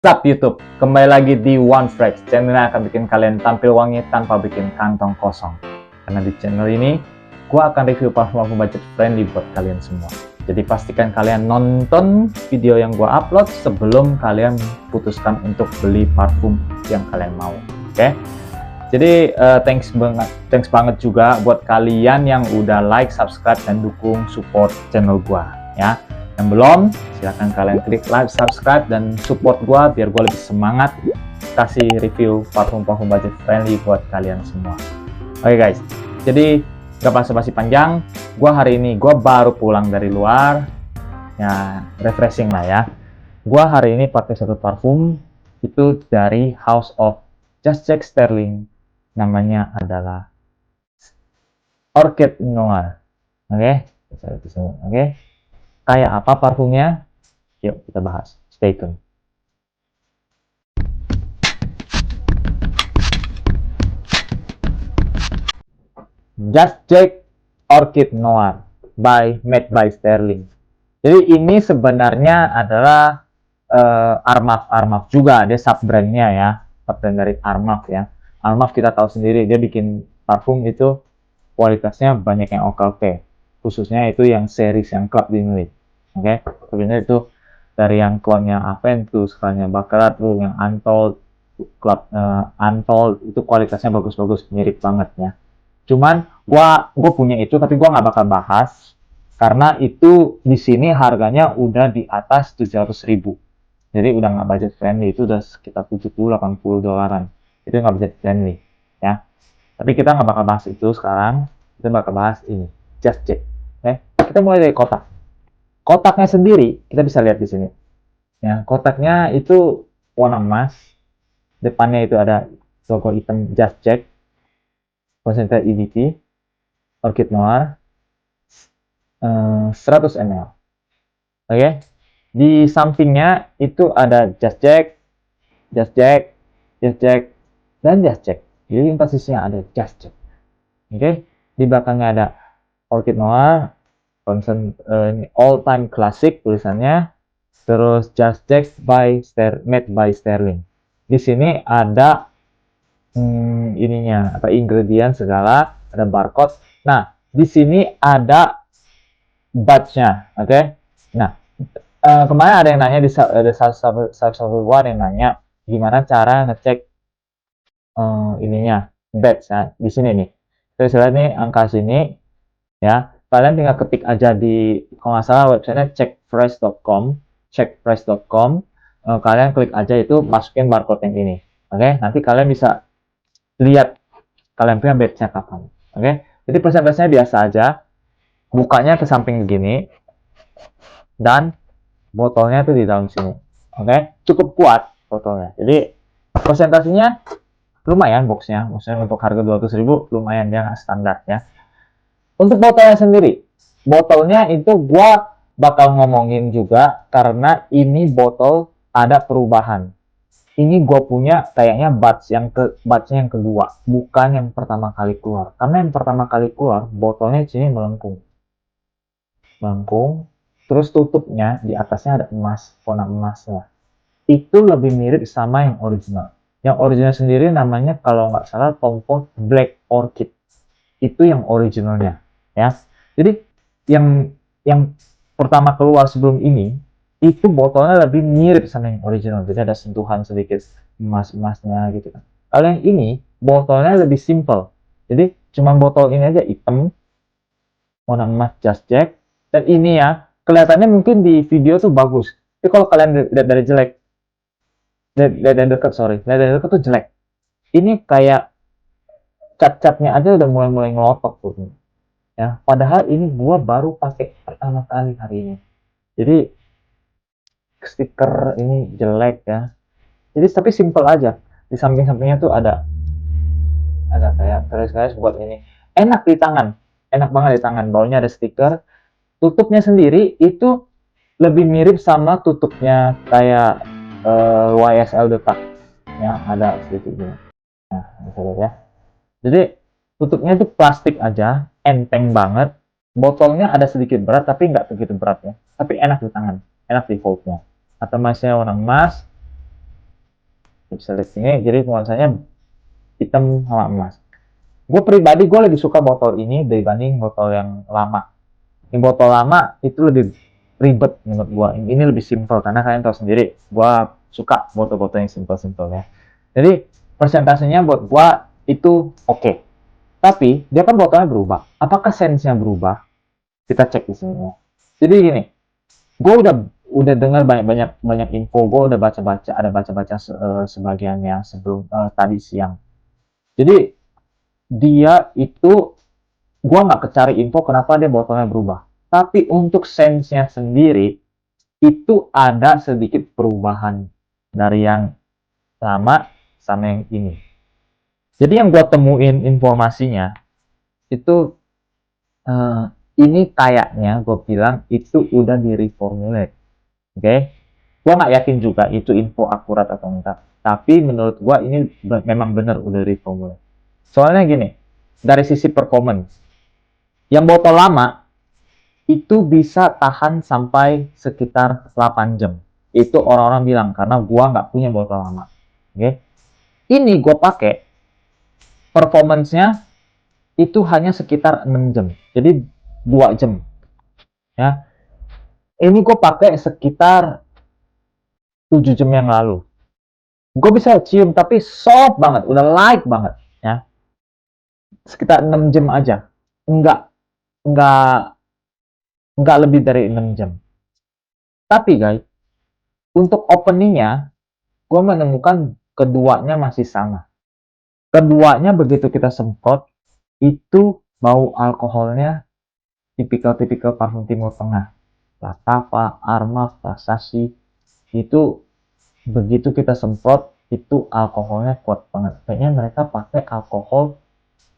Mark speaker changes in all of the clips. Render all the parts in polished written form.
Speaker 1: What's up YouTube, kembali lagi di One Frax, channel yang akan bikin kalian tampil wangi tanpa bikin kantong kosong. Karena di channel ini, gua akan review parfum budget friendly buat kalian semua. Jadi pastikan kalian nonton video yang gua upload sebelum kalian putuskan untuk beli parfum yang kalian mau. Oke? Jadi thanks banget juga buat kalian yang udah like, subscribe, dan dukung support channel gua ya. Yang belum, silahkan kalian klik like, subscribe, dan support gua biar gua lebih semangat kasih review parfum-parfum budget friendly buat kalian semua. Oke guys, jadi gak basa-basi panjang, gua hari ini baru pulang dari luar, ya refreshing lah ya. Gua hari ini pakai satu parfum itu dari House of Just Jack Sterling, namanya adalah Orchid Noir. Oke, oke. Kayak apa parfumnya? Yuk kita bahas. Stay tune. Just Jack Orchid Noir made by Sterling. Jadi ini sebenarnya adalah Armaf juga, dia sub brandnya ya, sub brand dari Armaf ya. Armaf kita tahu sendiri dia bikin parfum itu kualitasnya banyak yang oke, khususnya itu yang series yang Club Dinglit. Oke, sebenarnya itu dari yang clone-nya Aventus, clone-nya Baccarat, yang Untold, Untold itu kualitasnya bagus-bagus, mirip banget ya. Cuman gua punya itu, tapi gua nggak bakal bahas karena itu di sini harganya udah di atas 700.000. Jadi udah nggak budget friendly, itu udah sekitar 70-80 dolaran. Itu nggak budget friendly ya. Tapi kita nggak bakal bahas itu sekarang. Kita bakal bahas ini, Just Jack. Kita mulai dari kotak. Kotaknya sendiri kita bisa lihat di sini. Ya, kotaknya itu warna emas. Depannya itu ada logo hitam Just Jack, concentrate EDT, Orchid Noir, 100 ml. Oke. Di sampingnya itu ada Just Jack, Just Jack, Just Jack, dan Just Jack. Jadi posisinya ada Just Jack. Oke. Di belakangnya ada Orchid Noir, all time classic tulisannya, terus Just Jack made by Sterling. Di sini ada ininya, apa, ingredient segala, ada barcode. Nah, di sini ada batch-nya, oke? Nah, kemarin ada yang nanya ada satu yang nanya gimana cara ngecek ininya batch ya. Di sini nih, terus lihat nih angka sini ya. Kalian tinggal ketik aja di, kalau nggak salah websitenya checkprice.com. Kalian klik aja itu, masukin barcode yang ini. Oke, nanti kalian bisa lihat kalian punya batch-nya kapan. Oke, jadi presentasinya biasa aja. Bukanya ke samping begini, dan botolnya itu di dalam sini. Oke, cukup kuat botolnya. Jadi presentasinya lumayan, boxnya untuk harga 200.000 lumayan, dia nggak standar ya. Untuk botolnya sendiri, botolnya itu gua bakal ngomongin juga karena ini botol ada perubahan. Ini gue punya kayaknya batch yang kedua, bukan yang pertama kali keluar. Karena yang pertama kali keluar botolnya di sini melengkung, terus tutupnya di atasnya ada emas, warna emasnya. Itu lebih mirip sama yang original. Yang original sendiri namanya kalau nggak salah Tom Ford Black Orchid. Itu yang originalnya ya. Jadi yang pertama keluar sebelum ini itu botolnya lebih mirip sama yang original, jadi ada sentuhan sedikit emas-emasnya gitu kan. Kalau yang ini botolnya lebih simple, jadi cuma botol ini aja hitam, warna emas Just Jack, dan ini ya kelihatannya mungkin di video tuh bagus, tapi kalau kalian lihat dari dekat tuh jelek. Ini kayak cat-catnya aja udah mulai ngelotok tuh ya, padahal ini gua baru pakai pertama kali hari ini. Jadi stiker ini jelek ya. Jadi tapi simple aja. Di samping-sampingnya tuh ada kayak garis-garis buat ini. Enak di tangan. Enak banget di tangan. Bawahnya ada stiker. Tutupnya sendiri itu lebih mirip sama tutupnya kayak YSL Detak. Ya, ada sedikit gini. Nah, bisa lihat ya. Jadi tutupnya itu plastik aja, enteng banget. Botolnya ada sedikit berat tapi nggak begitu berat ya. Tapi enak di tangan, enak di foldnya. Atau masnya warna emas, bisa lihat sini, jadi nuansanya hitam sama emas. Gue pribadi gue lebih suka botol ini dibanding botol yang lama. Ini botol lama itu lebih ribet menurut gue. Ini lebih simple karena kalian tahu sendiri, gue suka botol-botol yang simple-simple ya. Jadi persentasenya buat gue itu oke. Tapi dia kan botolnya berubah. Apakah sense-nya berubah? Kita cek di sini. Jadi gini, gue udah dengar banyak info, gue udah baca-baca sebagiannya sebelum tadi siang. Jadi dia itu, gua nggak kecari info kenapa dia botolnya berubah. Tapi untuk sense-nya sendiri itu ada sedikit perubahan dari yang lama sama yang ini. Jadi yang gua temuin informasinya itu eh, ini kayaknya gue bilang itu udah di reformulate. Oke, okay? Gua nggak yakin juga itu info akurat atau enggak. Tapi menurut gua ini memang benar udah reformulate. Soalnya gini, dari sisi performance, yang botol lama itu bisa tahan sampai sekitar 8 jam. Itu orang-orang bilang karena gua nggak punya botol lama. Oke. Okay? Ini gua pakai performance-nya itu hanya sekitar 6 jam. Jadi 2 jam. Ya. Ini gua pakai sekitar 7 jam yang lalu. Gue bisa cium tapi soft banget, udah light banget ya. Sekitar 6 jam aja. Enggak enggak lebih dari 6 jam. Tapi guys, untuk openingnya, gue menemukan keduanya masih sama. Keduanya begitu kita semprot, itu bau alkoholnya tipikal-tipikal parfum Timur Tengah. Latava, Armaf, Versace, itu begitu kita semprot, itu alkoholnya kuat banget. Kayaknya mereka pakai alkohol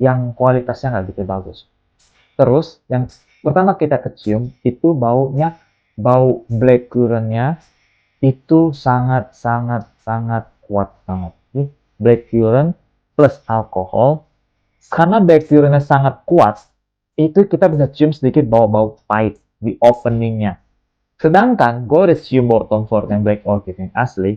Speaker 1: yang kualitasnya nggak gitu bagus. Terus, yang pertama kita kecium, itu bau black currant-nya itu sangat kuat banget. Jadi, black currant plus alkohol, karena black currant-nya sangat kuat, itu kita bisa cium sedikit bau-bau pahit di openingnya. Sedangkan gue udah cium bau Tom Ford yang Black Orchid yang asli,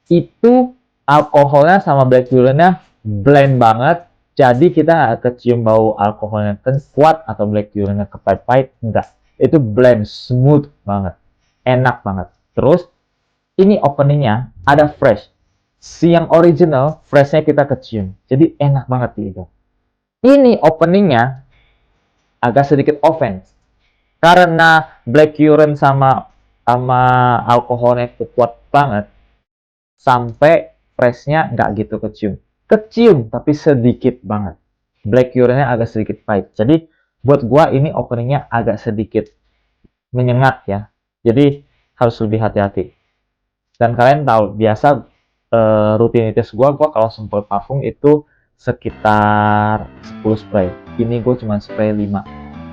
Speaker 1: itu alkoholnya sama black currant-nya blend banget. Jadi kita nggak kecium bau alkoholnya kuat atau black currant-nya kepait-pait, enggak. Itu blend smooth banget, enak banget. Terus ini openingnya ada fresh. Si yang original, freshnya kita kecium. Jadi enak banget gitu. Ini openingnya agak sedikit offense. Karena black currant sama alkoholnya kuat banget, sampai freshnya nggak gitu kecium. Kecium, tapi sedikit banget. Black currant-nya agak sedikit pahit. Jadi, buat gua ini openingnya agak sedikit menyengat ya. Jadi, harus lebih hati-hati. Dan kalian tahu biasa rutinitas gua kalau semprot parfum itu sekitar 10 spray. Ini gue cuma spray 5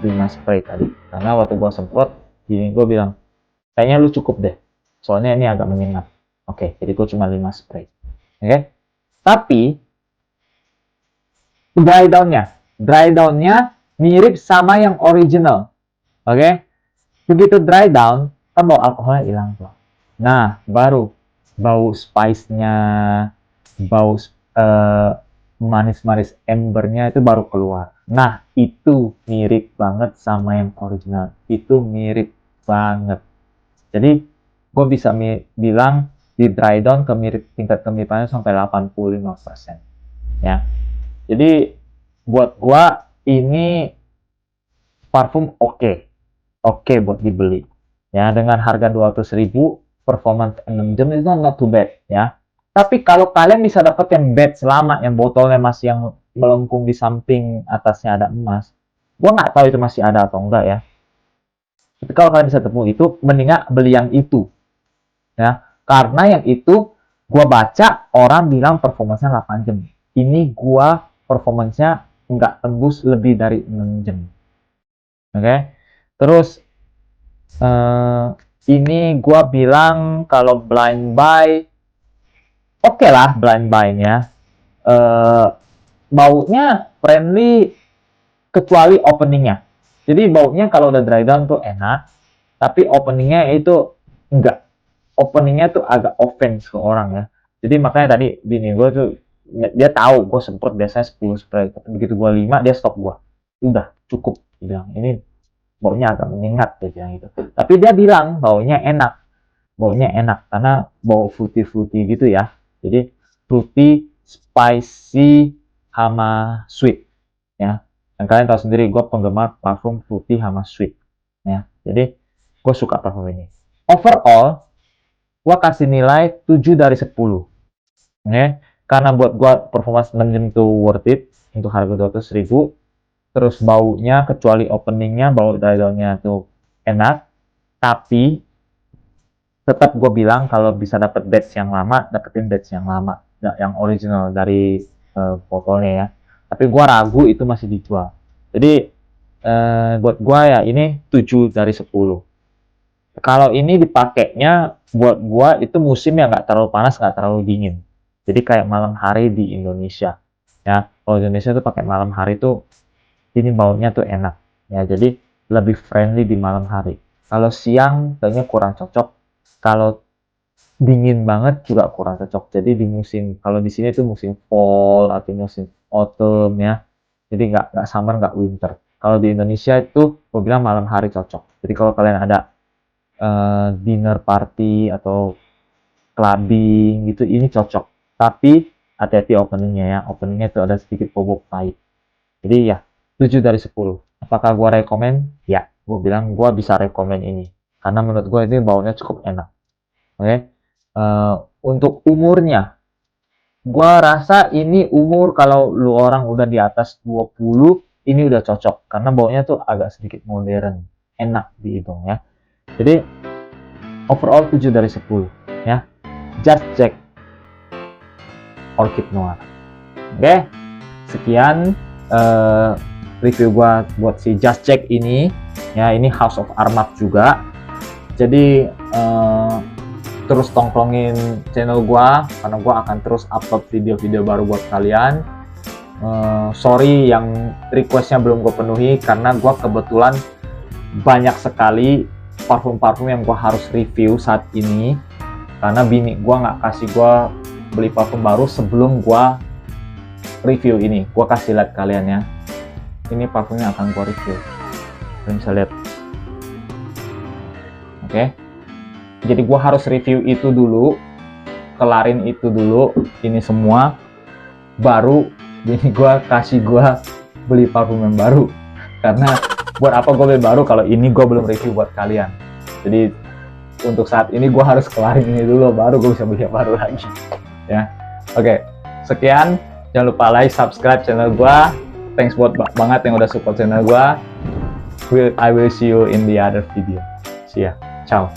Speaker 1: spray tadi, karena waktu gua semprot ini gue bilang kayaknya lu cukup deh, soalnya ini agak menyengat. Oke, jadi gue cuma 5 spray. Oke, tapi dry downnya mirip sama yang original. Oke, begitu dry down kan bau alkoholnya hilang tuh. Nah, baru bau spice-nya, bau manis-manis embernya itu baru keluar. Nah, itu mirip banget sama yang original. Itu mirip banget. Jadi, gue bisa bilang di dry down tingkat kemiripannya sampai 85%. Ya. Jadi, buat gue ini parfum oke. Oke buat dibeli. Ya, dengan harga 200.000, performance 6 jam itu not too bad ya. Tapi kalau kalian bisa dapat yang bed selamat, yang botolnya masih yang melengkung di samping atasnya ada emas, gua nggak tahu itu masih ada atau enggak ya. Tapi kalau kalian bisa temu itu, mendingan beli yang itu ya. Karena yang itu gua baca orang bilang performanya 8 jam. Ini gua performanya nggak tembus lebih dari 6 jam. Oke. Terus ini gua bilang kalau blind buy oke lah blind buy-nya. Baunya friendly kecuali openingnya. Jadi baunya kalau udah dry down tuh enak, tapi openingnya itu enggak. Openingnya tuh agak offense ke orang ya. Jadi makanya tadi bini gue tuh dia tahu gue semprot biasanya 10 spray, tapi begitu gue 5 dia stop gue. Udah cukup, dia bilang ini baunya agak menyengat, dia bilang gitu. Tapi dia bilang baunya enak karena bau fruity gitu ya. Jadi fruity, spicy, sama sweet ya. Dan kalian tahu sendiri gue penggemar parfum fruity sama sweet ya. Jadi gue suka parfum ini. Overall gue kasih nilai 7 dari 10 ya. Karena buat gue performance manajemen itu worth it untuk harga 200.000. Terus baunya, kecuali openingnya, bau daunnya tuh enak. Tapi tetap gue bilang kalau bisa dapat batch yang lama, dapetin batch yang lama, yang original dari botolnya ya. Tapi gue ragu itu masih dijual. Jadi buat gue ya ini 7 dari 10. Kalau ini dipakainya buat gue itu musim yang nggak terlalu panas, nggak terlalu dingin. Jadi kayak malam hari di Indonesia. Ya, kalau Indonesia tuh pakai malam hari tuh ini baunya tuh enak. Ya, jadi lebih friendly di malam hari. Kalau siang kayaknya kurang cocok. Kalau dingin banget juga kurang cocok. Jadi di musim, kalau di sini tuh musim fall atau musim autumn ya. Jadi nggak summer, nggak winter. Kalau di Indonesia itu gue bilang malam hari cocok. Jadi kalau kalian ada dinner party atau clubbing gitu, ini cocok. Tapi hati-hati openingnya ya. Openingnya itu ada sedikit bobok pahit. Jadi ya 7 dari 10. Apakah gue rekomen? Ya, gue bilang gue bisa rekomen ini. Karena menurut gue ini baunya cukup enak. Oke. Untuk umurnya, gue rasa ini umur kalau lu orang udah di atas 20, ini udah cocok. Karena baunya tuh agak sedikit modern. Enak di hidung ya. Jadi, overall 7 dari 10. Ya. Just check Orchid Noir. Oke. Sekian review gua buat si Just Check ini ya. Ini House of Armaf juga. Jadi terus tongkrongin channel gua karena gua akan terus upload video-video baru buat kalian. Sorry yang requestnya belum gua penuhi karena gua kebetulan banyak sekali parfum-parfum yang gua harus review saat ini karena bini gua nggak kasih gua beli parfum baru sebelum gua review ini. Gua kasih lihat kalian ya. Ini parfumnya akan gua review. Kalian bisa lihat. Oke. Jadi gua harus review itu dulu, kelarin itu dulu, ini semua, baru bini gua kasih gua beli parfum yang baru. Karena buat apa gua beli baru kalau ini gua belum review buat kalian. Jadi untuk saat ini gua harus kelarin ini dulu, baru gua bisa beli yang baru lagi. Ya. Oke. Sekian. Jangan lupa like, subscribe channel gua. Thanks buat banget yang udah support channel gua. I will see you in the other video. See ya. Ciao.